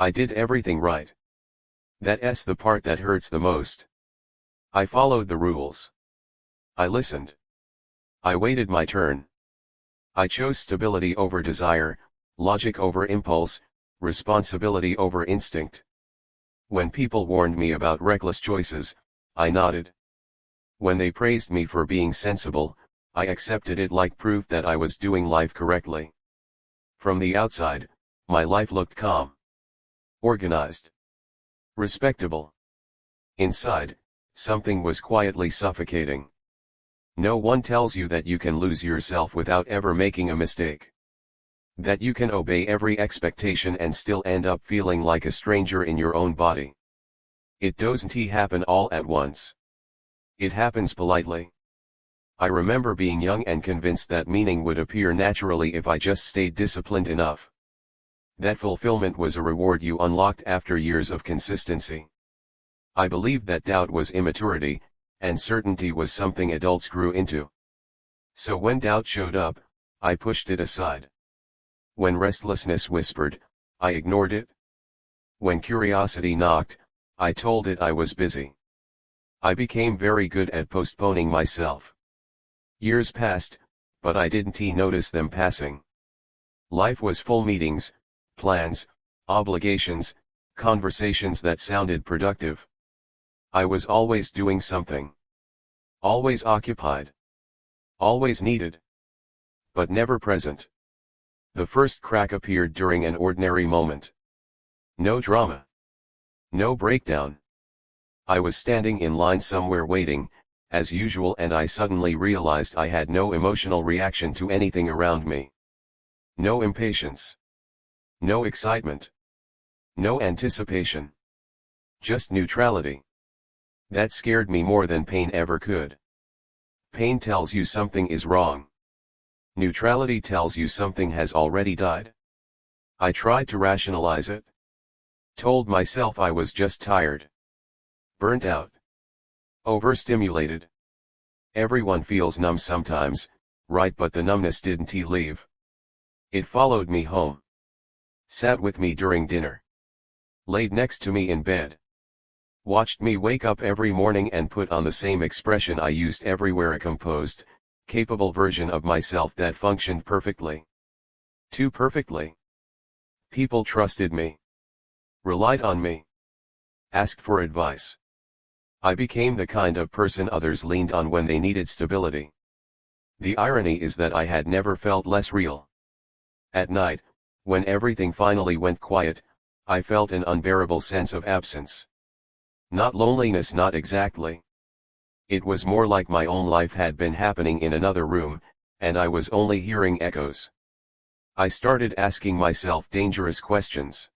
I did everything right. That's the part that hurts the most. I followed the rules. I listened. I waited my turn. I chose stability over desire, logic over impulse, responsibility over instinct. When people warned me about reckless choices, I nodded. When they praised me for being sensible, I accepted it like proof that I was doing life correctly. From the outside, my life looked calm, organized, respectable. Inside, something was quietly suffocating. No one tells you that you can lose yourself without ever making a mistake. That you can obey every expectation and still end up feeling like a stranger in your own body. It doesn't happen all at once. It happens politely. I remember being young and convinced that meaning would appear naturally if I just stayed disciplined enough. That fulfillment was a reward you unlocked after years of consistency. I believed that doubt was immaturity, and certainty was something adults grew into. So when doubt showed up, I pushed it aside. When restlessness whispered, I ignored it. When curiosity knocked, I told it I was busy. I became very good at postponing myself. Years passed, but I didn't notice them passing. Life was full meetings, plans, obligations, conversations that sounded productive. I was always doing something. Always occupied. Always needed. But never present. The first crack appeared during an ordinary moment. No drama. No breakdown. I was standing in line somewhere waiting, as usual, and I suddenly realized I had no emotional reaction to anything around me. No impatience. No excitement. No anticipation. Just neutrality. That scared me more than pain ever could. Pain tells you something is wrong. Neutrality tells you something has already died. I tried to rationalize it. Told myself I was just tired. Burnt out. Overstimulated. Everyone feels numb sometimes, right? But the numbness didn't leave. It followed me home. Sat with me during dinner. Laid next to me in bed. Watched me wake up every morning and put on the same expression I used everywhere, a composed, capable version of myself that functioned perfectly. Too perfectly. People trusted me. Relied on me. Asked for advice. I became the kind of person others leaned on when they needed stability. The irony is that I had never felt less real. At night, when everything finally went quiet, I felt an unbearable sense of absence. Not loneliness, not exactly. It was more like my own life had been happening in another room, and I was only hearing echoes. I started asking myself dangerous questions.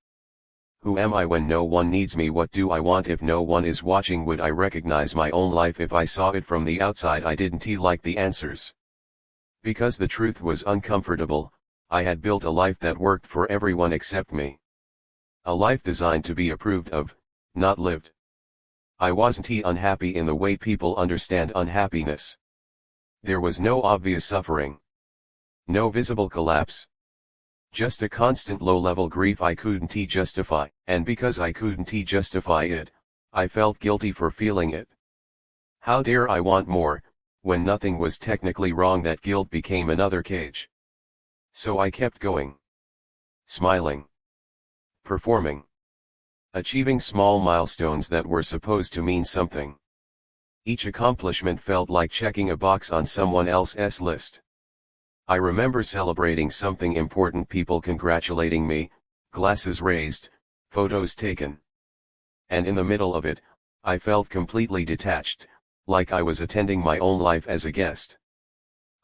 Who am I when no one needs me? What do I want if no one is watching? Would I recognize my own life if I saw it from the outside? I didn't like the answers. Because the truth was uncomfortable, I had built a life that worked for everyone except me. A life designed to be approved of, not lived. I wasn't unhappy in the way people understand unhappiness. There was no obvious suffering. No visible collapse. Just a constant low-level grief I couldn't justify, and because I couldn't justify it, I felt guilty for feeling it. How dare I want more, when nothing was technically wrong? That guilt became another cage. So I kept going. Smiling. Performing. Achieving small milestones that were supposed to mean something. Each accomplishment felt like checking a box on someone else's list. I remember celebrating something important, people congratulating me, glasses raised, photos taken. And in the middle of it, I felt completely detached, like I was attending my own life as a guest.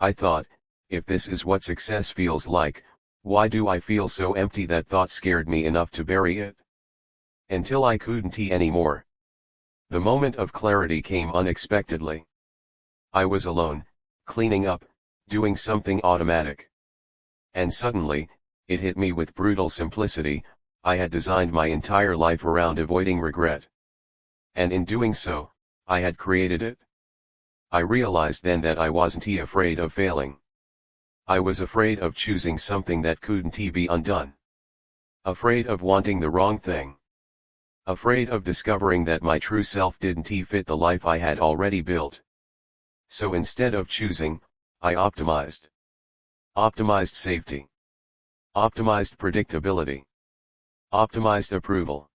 I thought, if this is what success feels like, why do I feel so empty? That thought scared me enough to bury it. Until I couldn't anymore. The moment of clarity came unexpectedly. I was alone, cleaning up, doing something automatic. And suddenly, it hit me with brutal simplicity, I had designed my entire life around avoiding regret. And in doing so, I had created it. I realized then that I wasn't afraid of failing. I was afraid of choosing something that couldn't be undone. Afraid of wanting the wrong thing. Afraid of discovering that my true self didn't fit the life I had already built. So instead of choosing, I optimized. Optimized safety. Optimized predictability. Optimized approval.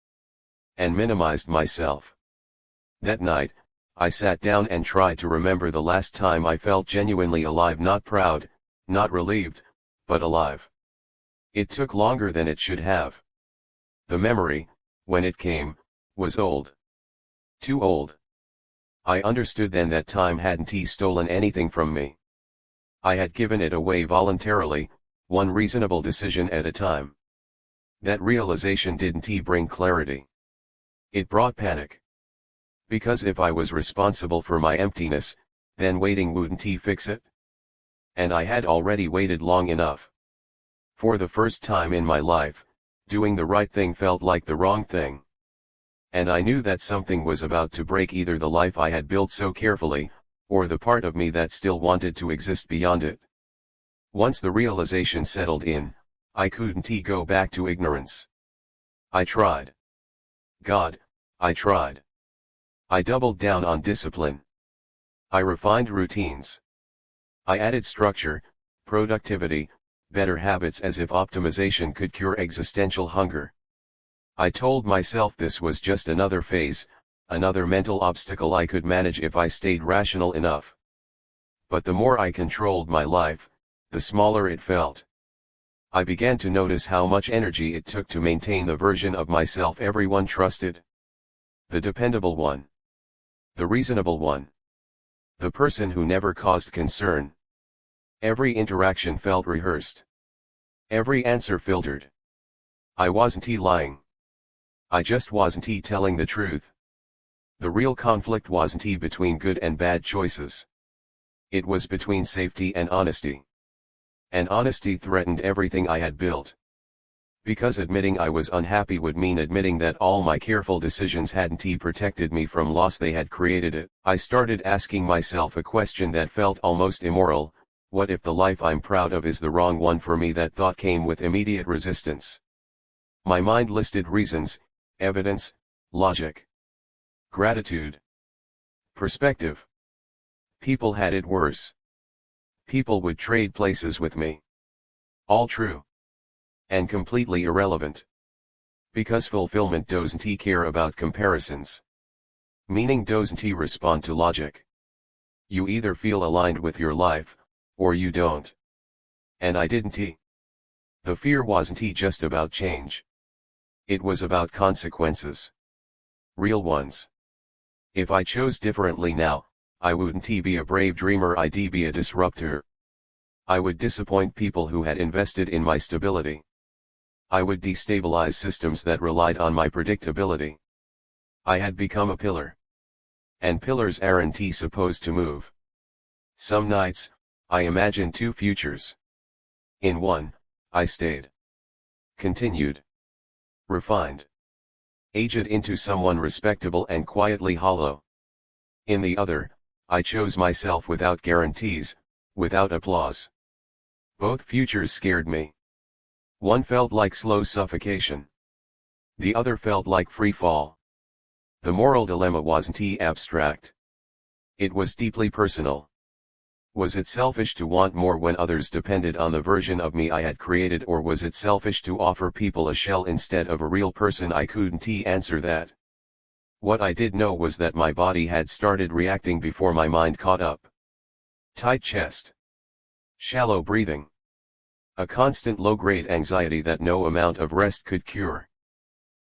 And minimized myself. That night, I sat down and tried to remember the last time I felt genuinely alive, not proud, not relieved, but alive. It took longer than it should have. The memory, when it came, was old. Too old. I understood then that time hadn't stolen anything from me. I had given it away voluntarily, one reasonable decision at a time. That realization didn't bring clarity. It brought panic. Because if I was responsible for my emptiness, then waiting wouldn't fix it. And I had already waited long enough. For the first time in my life, doing the right thing felt like the wrong thing. And I knew that something was about to break, either the life I had built so carefully, or the part of me that still wanted to exist beyond it. Once the realization settled in, I couldn't go back to ignorance. I tried. God, I tried. I doubled down on discipline. I refined routines. I added structure, productivity, better habits, as if optimization could cure existential hunger. I told myself this was just another phase, another mental obstacle I could manage if I stayed rational enough. But the more I controlled my life, the smaller it felt. I began to notice how much energy it took to maintain the version of myself everyone trusted. The dependable one. The reasonable one. The person who never caused concern. Every interaction felt rehearsed. Every answer filtered. I wasn't lying. I just wasn't telling the truth. The real conflict wasn't between good and bad choices. It was between safety and honesty. And honesty threatened everything I had built. Because admitting I was unhappy would mean admitting that all my careful decisions hadn't protected me from loss, they had created it. I started asking myself a question that felt almost immoral: what if the life I'm proud of is the wrong one for me? That thought came with immediate resistance. My mind listed reasons, evidence, logic, gratitude, perspective. People had it worse. People would trade places with me. All true. And completely irrelevant. Because fulfillment doesn't care about comparisons. Meaning doesn't respond to logic. You either feel aligned with your life, or you don't. And I didn't. The fear wasn't just about change. It was about consequences. Real ones. If I chose differently now, I wouldn't be a brave dreamer, I'd be a disruptor. I would disappoint people who had invested in my stability. I would destabilize systems that relied on my predictability. I had become a pillar. And pillars aren't supposed to move. Some nights, I imagined two futures. In one, I stayed. Continued. Refined. Aged into someone respectable and quietly hollow. In the other, I chose myself without guarantees, without applause. Both futures scared me. One felt like slow suffocation. The other felt like free fall. The moral dilemma wasn't abstract. It was deeply personal. Was it selfish to want more when others depended on the version of me I had created, or was it selfish to offer people a shell instead of a real person? I couldn't answer that. What I did know was that my body had started reacting before my mind caught up. Tight chest. Shallow breathing. A constant low-grade anxiety that no amount of rest could cure.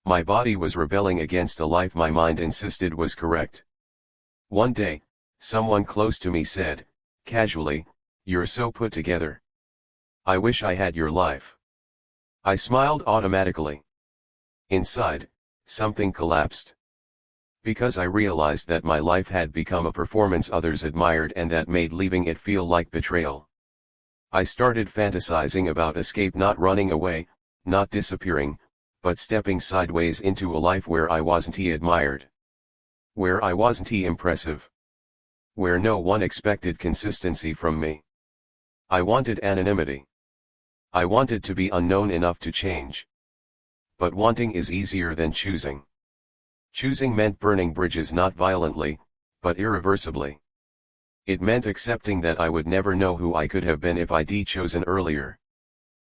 My body was rebelling against a life my mind insisted was correct. One day, someone close to me said, casually, "You're so put together. I wish I had your life." I smiled automatically. Inside, something collapsed. Because I realized that my life had become a performance others admired, and that made leaving it feel like betrayal. I started fantasizing about escape, not running away, not disappearing, but stepping sideways into a life where I wasn't admired. Where I wasn't impressive. Where no one expected consistency from me. I wanted anonymity. I wanted to be unknown enough to change. but wanting is easier than choosing. Choosing meant burning bridges not violently, but irreversibly. It meant accepting that I would never know who I could have been if I'd chosen earlier.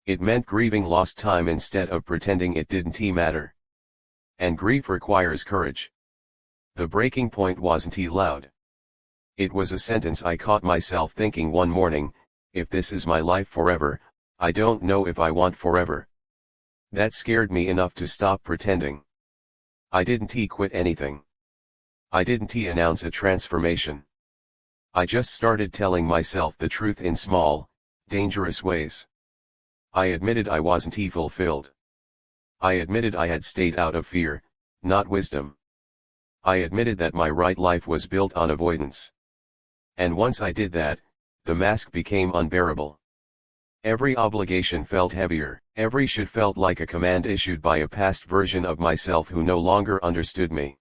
It meant grieving lost time instead of pretending it didn't matter. And grief requires courage. The breaking point wasn't loud. It was a sentence I caught myself thinking one morning: if this is my life forever, I don't know if I want forever. That scared me enough to stop pretending. I didn't quit anything. I didn't announce a transformation. I just started telling myself the truth in small, dangerous ways. I admitted I wasn't fulfilled. I admitted I had stayed out of fear, not wisdom. I admitted that my right life was built on avoidance. And once I did that, the mask became unbearable. Every obligation felt heavier, every should felt like a command issued by a past version of myself who no longer understood me.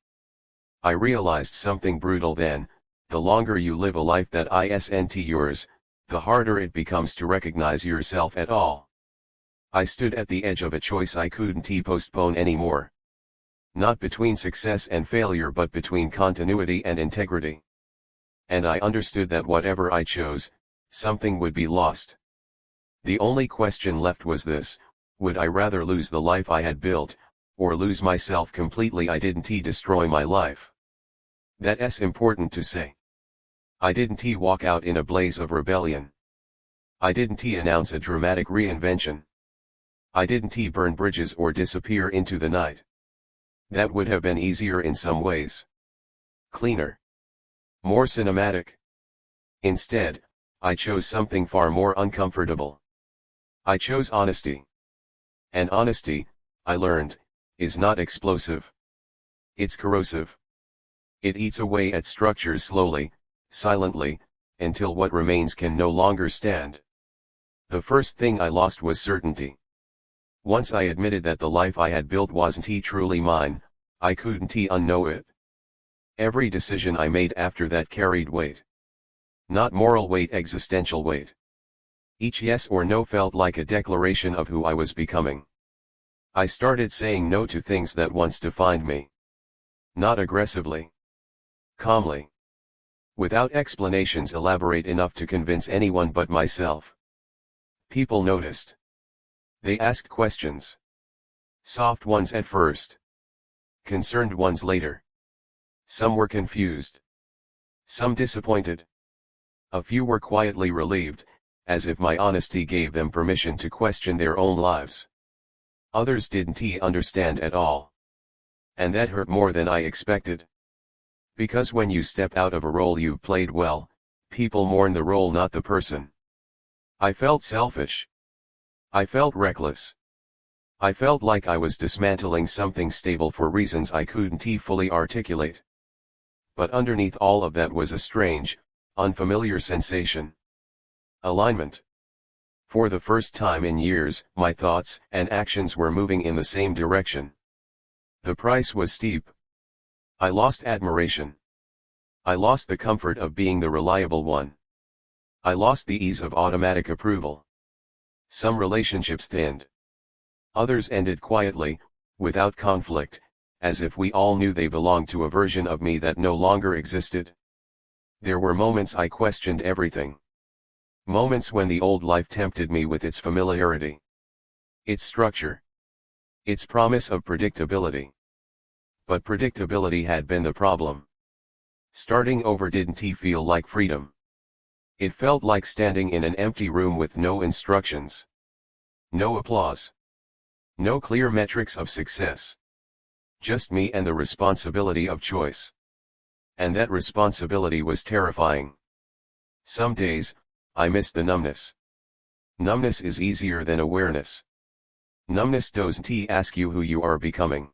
I realized something brutal then: the longer you live a life that isn't yours, the harder it becomes to recognize yourself at all. I stood at the edge of a choice I couldn't postpone anymore. Not between success and failure, but between continuity and integrity. And I understood that whatever I chose, something would be lost. The only question left was this: would I rather lose the life I had built, or lose myself completely? I didn't destroy my life. That's important to say. I didn't walk out in a blaze of rebellion. I didn't announce a dramatic reinvention. I didn't burn bridges or disappear into the night. That would have been easier in some ways. Cleaner. More cinematic. Instead, I chose something far more uncomfortable. I chose honesty. And honesty, I learned, is not explosive. It's corrosive. It eats away at structures slowly, silently, until what remains can no longer stand. The first thing I lost was certainty. Once I admitted that the life I had built wasn't truly mine, I couldn't unknow it. Every decision I made after that carried weight. Not moral weight, existential weight. Each yes or no felt like a declaration of who I was becoming. I started saying no to things that once defined me. Not aggressively. Calmly. Without explanations elaborate enough to convince anyone but myself. People noticed. They asked questions. Soft ones at first. Concerned ones later. Some were confused. Some disappointed. A few were quietly relieved, as if my honesty gave them permission to question their own lives. Others didn't understand at all. And that hurt more than I expected. Because when you step out of a role you've played well, people mourn the role, not the person. I felt selfish. I felt reckless. I felt like I was dismantling something stable for reasons I couldn't fully articulate. But underneath all of that was a strange, unfamiliar sensation. Alignment. For the first time in years, my thoughts and actions were moving in the same direction. The price was steep. I lost admiration. I lost the comfort of being the reliable one. I lost the ease of automatic approval. Some relationships thinned. Others ended quietly, without conflict, as if we all knew they belonged to a version of me that no longer existed. There were moments I questioned everything. Moments when the old life tempted me with its familiarity, its structure, its promise of predictability. But predictability had been the problem. Starting over didn't feel like freedom. It felt like standing in an empty room with no instructions. No applause. No clear metrics of success. Just me and the responsibility of choice. And that responsibility was terrifying. Some days, I missed the numbness. Numbness is easier than awareness. Numbness doesn't ask you who you are becoming.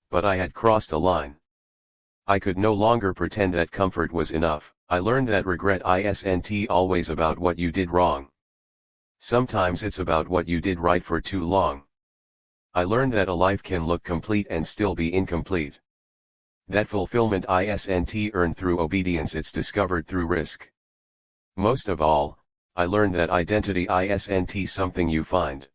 But I had crossed a line. I could no longer pretend that comfort was enough. I learned that regret isn't always about what you did wrong. Sometimes it's about what you did right for too long. I learned that a life can look complete and still be incomplete. That fulfillment isn't earned through obedience, it's discovered through risk. Most of all, I learned that identity isn't something you find.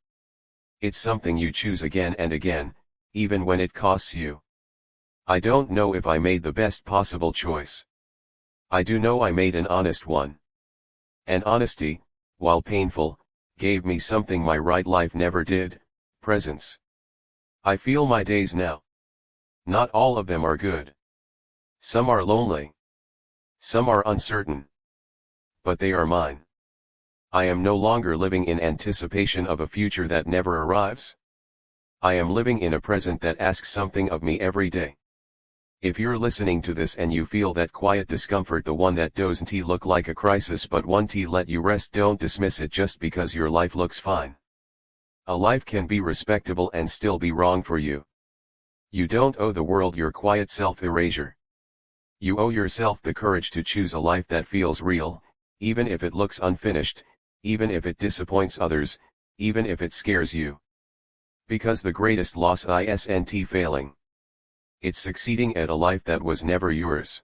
It's something you choose again and again, even when it costs you. I don't know if I made the best possible choice. I do know I made an honest one. And honesty, while painful, gave me something my right life never did, presence. I feel my days now. Not all of them are good. Some are lonely. Some are uncertain. But they are mine. I am no longer living in anticipation of a future that never arrives. I am living in a present that asks something of me every day. If you're listening to this and you feel that quiet discomfort, the one that doesn't look like a crisis but one to let you rest, don't dismiss it just because your life looks fine. A life can be respectable and still be wrong for you. You don't owe the world your quiet self-erasure. You owe yourself the courage to choose a life that feels real, even if it looks unfinished, even if it disappoints others, even if it scares you. Because the greatest loss isn't failing. It's succeeding at a life that was never yours.